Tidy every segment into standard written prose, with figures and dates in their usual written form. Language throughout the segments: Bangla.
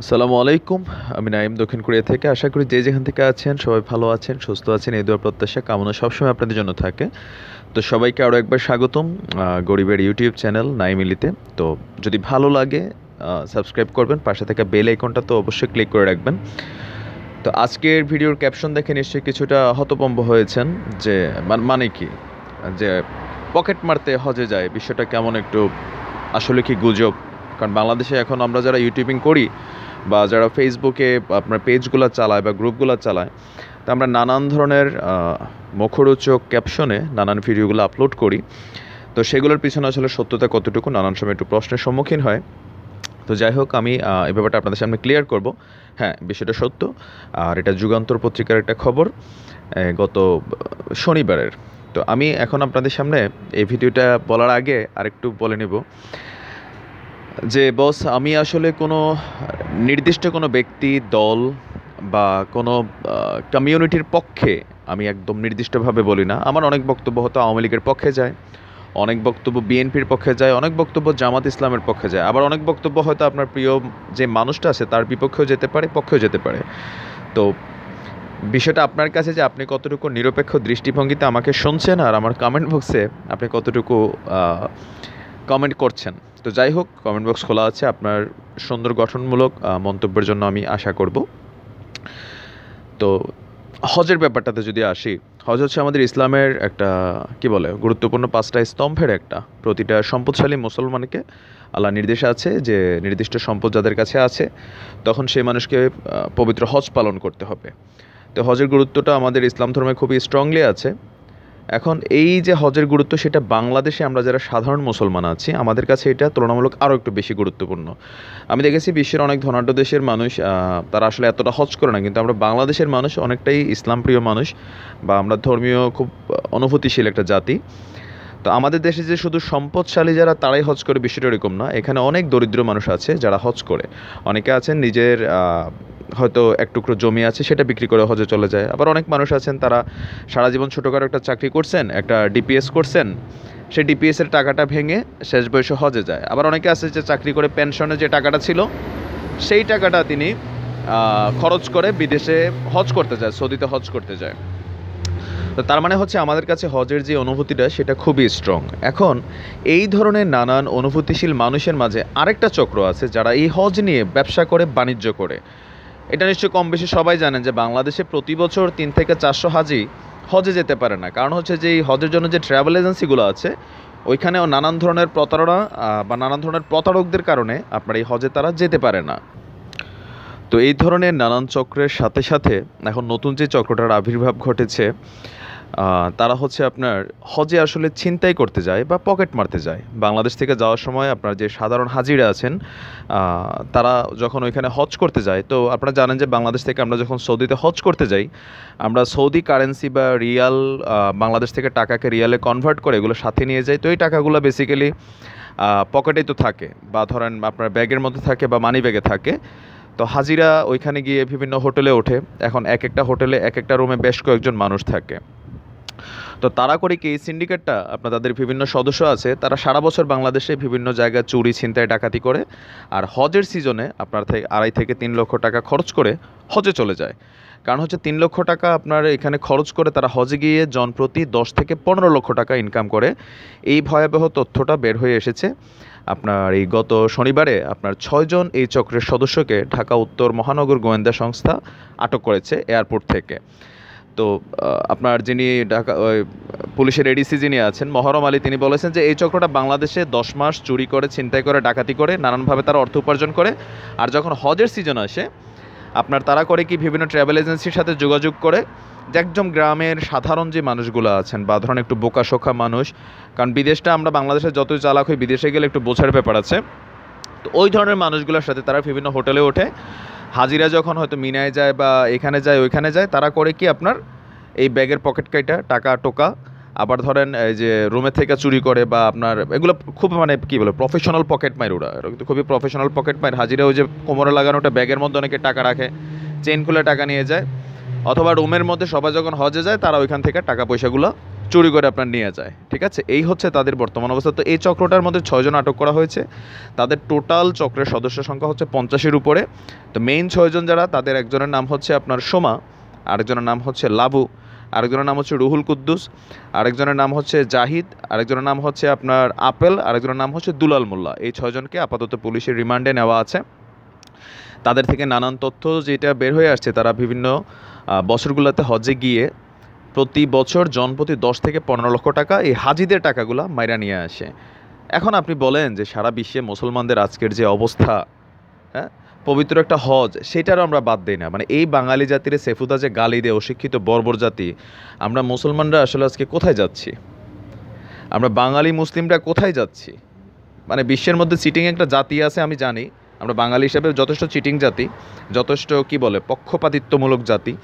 আসসালামু আলাইকুম। আমি নাইম দক্ষিণ কোরিয়া থেকে। আশা করি যে যেখান থেকে আছেন সবাই ভালো আছেন, সুস্থ আছেন। এই দোয়া প্রত্যাশা কামনা সবসময় আপনাদের জন্য থাকে। তো সবাইকে আরও একবার স্বাগতম গরিবের ইউটিউব চ্যানেল নাইমিলিতে। তো যদি ভালো লাগে সাবস্ক্রাইব করবেন, পাশে থাকা বেল আইকনটা তো অবশ্যই ক্লিক করে রাখবেন। তো আজকের ভিডিওর ক্যাপশন দেখে নিশ্চয়ই কিছুটা হতভম্ব হয়েছেন যে মানে কি, যে পকেট মারতে হজে যায় বিষয়টা কেমন, একটু আসলে কি গুজব? কারণ বাংলাদেশে এখন আমরা যারা ইউটিউবিং করি বা যারা ফেসবুকে আপনার পেজগুলো চালায় বা গ্রুপগুলো চালায়, তা আমরা নানান ধরনের মুখরোচক ক্যাপশনে নানান ভিডিওগুলো আপলোড করি। তো সেগুলোর পিছনে আসলে সত্যতা কতটুকু নানান সময় একটু প্রশ্নের সম্মুখীন হয়। তো যাই হোক, আমি এই ব্যাপারটা আপনাদের সামনে ক্লিয়ার করব। হ্যাঁ, বিষয়টা সত্য। আর এটা যুগান্তর পত্রিকার একটা খবর গত শনিবারের। তো আমি এখন আপনাদের সামনে এই ভিডিওটা বলার আগে আরেকটু বলে নেব যে বস, আমি আসলে কোনো নির্দিষ্ট কোনো ব্যক্তি, দল বা কোনো কমিউনিটির পক্ষে আমি একদম নির্দিষ্টভাবে বলি না। আমার অনেক বক্তব্য হয়তো আওয়ামী লীগের পক্ষে যায়, অনেক বক্তব্য বিএনপির পক্ষে যায়, অনেক বক্তব্য জামাত ইসলামের পক্ষে যায়, আবার অনেক বক্তব্য হয়তো আপনার প্রিয় যে মানুষটা আছে তার বিপক্ষেও যেতে পারে, পক্ষেও যেতে পারে। তো বিষয়টা আপনার কাছে যে আপনি কতটুকু নিরপেক্ষ দৃষ্টিভঙ্গিতে আমাকে শুনছেন আর আমার কমেন্ট বক্সে আপনি কতটুকু কমেন্ট করছেন। তো যাই হোক, কমেন্ট বক্স খোলা আছে, আপনার সুন্দর গঠনমূলক মন্তব্যের জন্য আমি আশা করব। তো হজের ব্যাপারটাতে যদি আসি, হজ হচ্ছে আমাদের ইসলামের একটা কি বলে গুরুত্বপূর্ণ 5টা স্তম্ভের একটা। প্রতিটা সম্পদশালী মুসলমানকে আল্লাহ নির্দেশ আছে যে নির্দিষ্ট সম্পদ যাদের কাছে আছে তখন সেই মানুষকে পবিত্র হজ পালন করতে হবে। তো হজের গুরুত্বটা আমাদের ইসলাম ধর্মে খুবই স্ট্রংলি আছে। এখন এই যে হজের গুরুত্ব, সেটা বাংলাদেশে আমরা যারা সাধারণ মুসলমান আছি আমাদের কাছে এটা তুলনামূলক আরও একটু বেশি গুরুত্বপূর্ণ। আমি দেখেছি বিশ্বের অনেক ধনাঢ্য দেশের মানুষ তারা আসলে এতটা হজ করে না, কিন্তু আমরা বাংলাদেশের মানুষ অনেকটাই ইসলাম প্রিয় মানুষ বা আমরা ধর্মীয় খুব অনুভূতিশীল একটা জাতি। তো আমাদের দেশে যে শুধু সম্পদশালী যারা তারাই হজ করে বিষয়টা এরকম না, এখানে অনেক দরিদ্র মানুষ আছে যারা হজ করে। অনেকে আছেন নিজের হয়তো এক টুকরো জমি আছে সেটা বিক্রি করে হজে চলে যায়। আবার অনেক মানুষ আছেন তারা সারা জীবন ছোটোখাটো একটা চাকরি করছেন, একটা ডিপিএস করছেন, সেই ডিপিএসের টাকাটা ভেঙে শেষ বয়সে হজে যায়। আবার অনেকে আছে যে চাকরি করে পেনশনে যে টাকাটা ছিল সেই টাকাটা তিনি খরচ করে বিদেশে হজ করতে যায়, সৌদিতে হজ করতে যায়। তো তার মানে হচ্ছে আমাদের কাছে হজের যে অনুভূতিটা সেটা খুবই স্ট্রং। এখন এই ধরনের নানান অনুভূতিশীল মানুষের মাঝে আরেকটা চক্র আছে যারা এই হজ নিয়ে ব্যবসা করে, বাণিজ্য করে। এটা নিশ্চয়ই কম বেশি সবাই জানেন যে বাংলাদেশে প্রতি বছর 3 থেকে 400 হাজি হজে যেতে পারে না। কারণ হচ্ছে যে এই হজের জন্য যে ট্রাভেল এজেন্সিগুলো আছে ওইখানেও নানান ধরনের প্রতারণা বা নানান ধরনের প্রতারকদের কারণে আপনার এই হজে তারা যেতে পারে না। তো এই ধরনের নানান চক্রের সাথে সাথে এখন নতুন যে চক্রটার আবির্ভাব ঘটেছে, তারা হচ্ছে আপনার হজে আসলে ছিনতাই করতে যায় বা পকেট মারতে যায়। বাংলাদেশ থেকে যাওয়ার সময় আপনার যে সাধারণ হাজিরা আছেন তারা যখন ওইখানে হজ করতে যায়, তো আপনারা জানেন যে বাংলাদেশ থেকে আমরা যখন সৌদিতে হজ করতে যাই আমরা সৌদি কারেন্সি বা রিয়াল, বাংলাদেশ থেকে টাকাকে রিয়ালে কনভার্ট করে এগুলো সাথে নিয়ে যাই। তো এই টাকাগুলো বেসিক্যালি পকেটেই তো থাকে বা ধরেন আপনার ব্যাগের মধ্যে থাকে বা মানি ব্যাগে থাকে। তো হাজিরা ওইখানে গিয়ে বিভিন্ন হোটেলে ওঠে। এখন এক একটা হোটেলে এক একটা রুমে বেশ কয়েকজন মানুষ থাকে। তো তারা করে কি এই সিন্ডিকেটটা আপনার তাদের বিভিন্ন সদস্য আছে, তারা সারা বছর বাংলাদেশে বিভিন্ন জায়গায় চুরি, ছিনতাই, ডাকাতি করে আর হজের সিজনে আপনার 2.5 থেকে 3 লক্ষ টাকা খরচ করে হজে চলে যায়। কারণ হচ্ছে 3 লক্ষ টাকা আপনার এখানে খরচ করে তারা হজে গিয়ে জনপ্রতি 10 থেকে 15 লক্ষ টাকা ইনকাম করে। এই ভয়াবহ তথ্যটা বের হয়ে এসেছে আপনার এই গত শনিবারে। আপনার 6 জন এই চক্রের সদস্যকে ঢাকা উত্তর মহানগর গোয়েন্দা সংস্থা আটক করেছে এয়ারপোর্ট থেকে। তো আপনার যিনি ঢাকা পুলিশের এডিসি যিনি আছেন মহরম আলী, তিনি বলেছেন যে এই চক্রটা বাংলাদেশে 10 মাস চুরি করে, ছিনতাই করে, ডাকাতি করে, নানানভাবে তারা অর্থ উপার্জন করে। আর যখন হজের সিজন আসে আপনার তারা করে কি বিভিন্ন ট্রাভেল এজেন্সির সাথে যোগাযোগ করে যে একদম গ্রামের সাধারণ যে মানুষগুলো আছেন বা ধরেন একটু বোকাশোকা মানুষ, কারণ বিদেশটা আমরা বাংলাদেশে যতই চালাক হই বিদেশে গেলে একটু বোঝার ব্যাপার আছে। তো ওই ধরনের মানুষগুলোর সাথে তারা বিভিন্ন হোটেলে ওঠে। হাজিরা যখন হয়তো মিনায় যায় বা এখানে যায় ওইখানে যায়, তারা করে কি আপনার এই ব্যাগের পকেট কাইটা টাকা টোকা, আবার ধরেন এই যে রুমে থেকে চুরি করে বা আপনার এগুলো খুব মানে কী বলে প্রফেশনাল পকেট মাইর, ওরা কিন্তু খুবই প্রফেশনাল পকেট মাইর। হাজিরা ওই যে কোমরে লাগানোটা ব্যাগের মধ্যে অনেকে টাকা রাখে, চেন খুলে টাকা নিয়ে যায়, অথবা রুমের মধ্যে সবাই যখন হজে যায় তারা ওইখান থেকে টাকা পয়সাগুলো চুরি করে আপনার নিয়ে যায়। ঠিক আছে, এই হচ্ছে তাদের বর্তমান অবস্থা। তো এই চক্রটার মধ্যে 6 জন আটক করা হয়েছে। তাদের টোটাল চক্রের সদস্য সংখ্যা হচ্ছে 50-এর উপরে। তো মেইন 6 জন যারা, তাদের একজনের নাম হচ্ছে আপনার সোমা, আরেকজনের নাম হচ্ছে লাবু, আরেকজনের নাম হচ্ছে রুহুল কুদ্দুস, আরেকজনের নাম হচ্ছে জাহিদ, আরেকজনের নাম হচ্ছে আপনার আপেল, আরেকজনের নাম হচ্ছে দুলাল মোল্লা। এই 6 জনকে আপাতত পুলিশের রিমান্ডে নেওয়া আছে। তাদের থেকে নানান তথ্য যেটা বের হয়ে আসছে, তারা বিভিন্ন বছরগুলোতে হজে গিয়ে প্রতি বছর জনপ্রতি 10 থেকে 15 লক্ষ টাকা এই হাজিদের টাকাগুলা মাইরা নিয়ে আসে। এখন আপনি বলেন যে সারা বিশ্বে মুসলমানদের আজকের যে অবস্থা, হ্যাঁ, পবিত্র একটা হজ, সেটারও আমরা বাদ দিই না। মানে এই বাঙালি জাতির সেফুদা যে গালি দেয়, অশিক্ষিত বর্বর জাতি, আমরা মুসলমানরা আসলে আজকে কোথায় যাচ্ছি? আমরা বাঙালি মুসলিমরা কোথায় যাচ্ছি? মানে বিশ্বের মধ্যে চিটিং একটা জাতি আছে আমি জানি, আমরা বাঙালি হিসেবে যথেষ্ট চিটিং জাতি, যথেষ্ট কি বলে পক্ষপাতিত্বমূলক জাতি।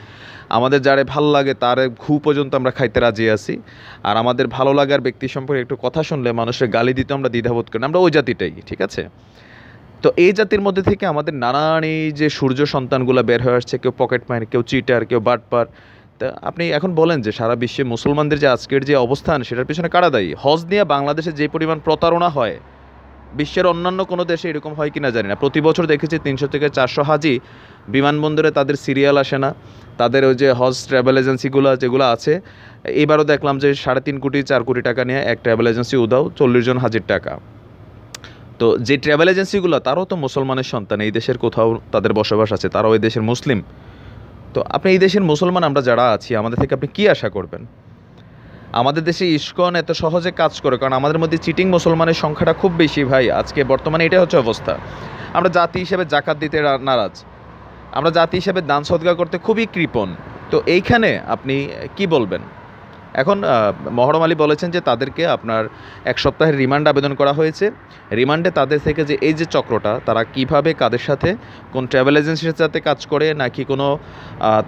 আমাদের যারে ভালো লাগে তার ঘু পর্যন্ত আমরা খাইতে রাজি আছি। আর আমাদের ভালো লাগার ব্যক্তি সম্পর্কে একটু কথা শুনলে মানুষের গালি দিতে আমরা দ্বিধাবোধ করি না, আমরা ওই জাতিটাই। ঠিক আছে, তো এই জাতির মধ্যে থেকে আমাদের নানান এই যে সূর্য সন্তানগুলো বের হয়ে আসছে, কেউ পকেট মাইর, কেউ চিটার, কেউ বাটপার। তা আপনি এখন বলেন যে সারা বিশ্বে মুসলমানদের যে আজকের যে অবস্থান, সেটার পিছনে কারা দায়ী? হজ নিয়ে বাংলাদেশে যে পরিমাণ প্রতারণা হয়, বিশ্বের অন্যান্য কোনো দেশে এরকম হয় কিনা জানি না। প্রতি বছর দেখেছি 300 থেকে 400 হাজি বিমানবন্দরে, তাদের সিরিয়াল আসে না, তাদের ওই যে হজ ট্রাভেল এজেন্সিগুলো যেগুলো আছে, এবারও দেখলাম যে 3.5 কোটি 4 কোটি টাকা নিয়ে এক ট্রাভেল এজেন্সি উদাও, 40 জন হাজির টাকা। তো যে ট্রাভেল এজেন্সিগুলো, তারাও তো মুসলমানের সন্তান, এই দেশের কোথাও তাদের বসবাস আছে, তারাও এই দেশের মুসলিম। তো আপনি এই দেশের মুসলমান আমরা যারা আছি, আমাদের থেকে আপনি কী আশা করবেন? আমাদের দেশে ইসকন এত সহজে কাজ করে কারণ আমাদের মধ্যে চিটিং মুসলমানের সংখ্যাটা খুব বেশি ভাই। আজকে বর্তমানে এটা হচ্ছে অবস্থা। আমরা জাতি হিসেবে জাকাত দিতে নারাজ, আমরা জাতি হিসেবে দান সদকা করতে খুবই কৃপণ। তো এইখানে আপনি কি বলবেন? এখন মহরম আলী বলেছেন যে তাদেরকে আপনার 1 সপ্তাহের রিমান্ড আবেদন করা হয়েছে। রিমান্ডে তাদের থেকে যে এই যে চক্রটা, তারা কিভাবে কাদের সাথে, কোন ট্রাভেল এজেন্সির সাথে কাজ করে, নাকি কোনো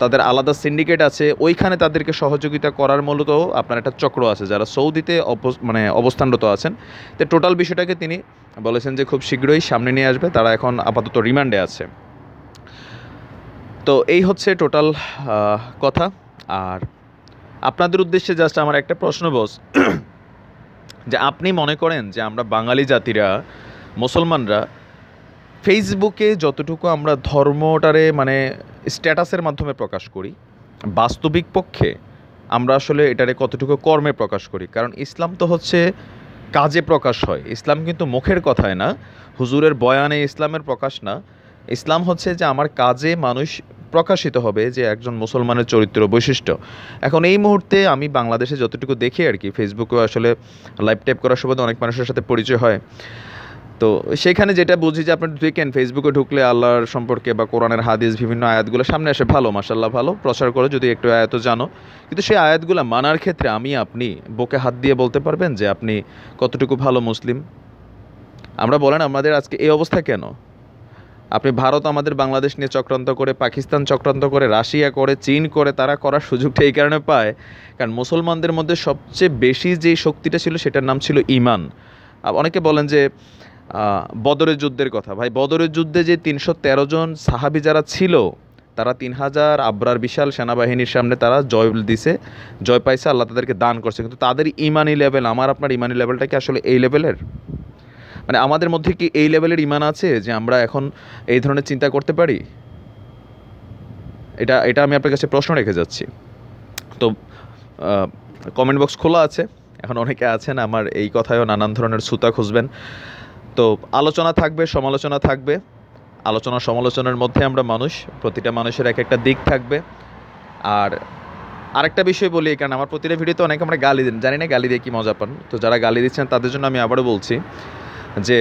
তাদের আলাদা সিন্ডিকেট আছে, ওইখানে তাদেরকে সহযোগিতা করার মূলত আপনার একটা চক্র আছে যারা সৌদিতে অবস্থানরত আছেন। তো টোটাল বিষয়টাকে তিনি বলেছেন যে খুব শীঘ্রই সামনে নিয়ে আসবে। তারা এখন আপাতত রিমান্ডে আছে। তো এই হচ্ছে টোটাল কথা। আর আপনাদের উদ্দেশ্যে জাস্ট আমার একটা প্রশ্ন বস, যে আপনি মনে করেন যে আমরা বাঙালি জাতিরা, মুসলমানরা ফেসবুকে যতটুকু আমরা ধর্মটারে মানে স্ট্যাটাসের মাধ্যমে প্রকাশ করি, বাস্তবিক পক্ষে আমরা আসলে এটারে কতটুকু কর্মে প্রকাশ করি? কারণ ইসলাম তো হচ্ছে কাজে প্রকাশ হয়। ইসলাম কিন্তু মুখের কথায় না, হুজুরের বয়ানে ইসলামের প্রকাশ না। ইসলাম হচ্ছে যে আমার কাজে মানুষ প্রকাশিত হবে যে একজন মুসলমানের চরিত্র বৈশিষ্ট্য। এখন এই মুহূর্তে আমি বাংলাদেশে যতটুকু দেখি আর কি, ফেসবুকেও আসলে লাইভ টাইপ করার সুবাদে অনেক মানুষের সাথে পরিচয় হয়। তো সেখানে যেটা বুঝি যে আপনার দেখেন ফেসবুকে ঢুকলে আল্লাহর সম্পর্কে বা কোরআনের হাদিস বিভিন্ন আয়াতগুলো সামনে আসে, ভালো মাশাল্লাহ ভালো প্রচার করে যদি একটু আয়াত জানো, কিন্তু সেই আয়াতগুলো মানার ক্ষেত্রে আপনি বুকে হাত দিয়ে বলতে পারবেন যে আপনি কতটুকু ভালো মুসলিম? আমরা বলেন আমাদের আজকে এই অবস্থা কেন? আপনি ভারত আমাদের বাংলাদেশ নিয়ে চক্রান্ত করে, পাকিস্তান চক্রান্ত করে, রাশিয়া করে, চীন করে, তারা করার সুযোগটা এই কারণে পায় কারণ মুসলমানদের মধ্যে সবচেয়ে বেশি যে শক্তিটা ছিল সেটার নাম ছিল ঈমান। অনেকে বলেন যে বদরের যুদ্ধের কথা, ভাই বদরের যুদ্ধে যে 313 জন সাহাবী যারা ছিল, তারা 3000 আবরার বিশাল সেনাবাহিনীর সামনে তারা জয় পাইছে, আল্লাহ তাদেরকে দান করছে। কিন্তু তাদের ইমানি লেভেল, আমার আপনার ইমানি লেভেলটা কি আসলে এই লেভেলের? মানে আমাদের মধ্যে কি এই লেভেলের ইমান আছে যে আমরা এখন এই ধরনের চিন্তা করতে পারি? এটা আমি আপনার কাছে প্রশ্ন রেখে যাচ্ছি। তো কমেন্ট বক্স খোলা আছে, এখন অনেকে আছেন আমার এই কথায়ও নানান ধরনের ছুতা খুঁজবেন। তো আলোচনা থাকবে, সমালোচনা থাকবে। আলোচনা সমালোচনার মধ্যে আমরা মানুষ, প্রতিটা মানুষের এক একটা দিক থাকবে। আর আরেকটা বিষয় বলি, কারণ আমার প্রতিটা ভিডিওতে অনেকে আমরা গালি দিন, জানি না গালি দিয়ে কি মজা পান। তো যারা গালি দিচ্ছেন তাদের জন্য আমি আবারও বলছি যে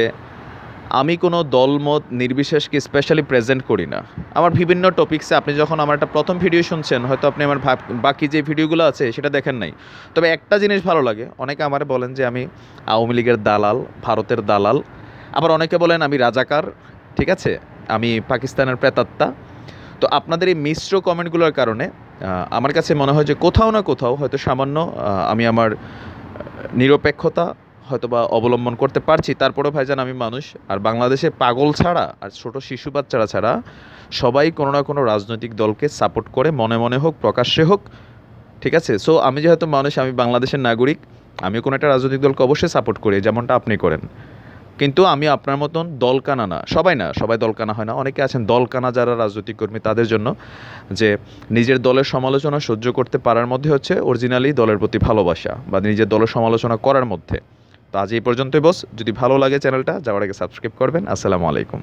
আমি কোনো দলমত নির্বিশেষকে স্পেশালি প্রেজেন্ট করি না। আমার বিভিন্ন টপিক্সে আপনি যখন আমার একটা প্রথম ভিডিও শুনছেন, হয়তো আপনি আমার বাকি যে ভিডিওগুলো আছে সেটা দেখেন নাই। তবে একটা জিনিস ভালো লাগে, অনেকে আমার বলেন যে আমি আওয়ামী লীগের দালাল, ভারতের দালাল, আবার অনেকে বলেন আমি রাজাকার, ঠিক আছে, আমি পাকিস্তানের প্রেতাত্মা। তো আপনাদের এই মিশ্র কমেন্টগুলোর কারণে আমার কাছে মনে হয় যে কোথাও না কোথাও হয়তো সামান্য আমি আমার নিরপেক্ষতা হয়তোবা অবলম্বন করতে পারছি। তারপরেও ভাইজান আমি মানুষ, আর বাংলাদেশে পাগল ছাড়া আর ছোট শিশু বাচ্চারা ছাড়া সবাই কোনো না কোনো রাজনৈতিক দলকে সাপোর্ট করে, মনে মনে হোক প্রকাশ্যে হোক, ঠিক আছে? সো আমি যেহেতু মানুষ, আমি বাংলাদেশের নাগরিক, আমি কোনো একটা রাজনৈতিক দলকে অবশ্যই সাপোর্ট করি, যেমনটা আপনি করেন। কিন্তু আমি আপনার মতন দলকানা না, সবাই দলকানা হয় না। অনেকে আছেন দলকানা যারা রাজনৈতিক কর্মী, তাদের জন্য যে নিজের দলের সমালোচনা সহ্য করতে পারার মধ্যে হচ্ছে অরিজিনালি দলের প্রতি ভালোবাসা, বা নিজের দলের সমালোচনা করার মধ্যে। তো আজ এই পর্যন্তই বস। যদি ভালো লাগে চ্যানেলটা, যাওয়ার আগে সাবস্ক্রাইব করবেন। আসসালামু আলাইকুম।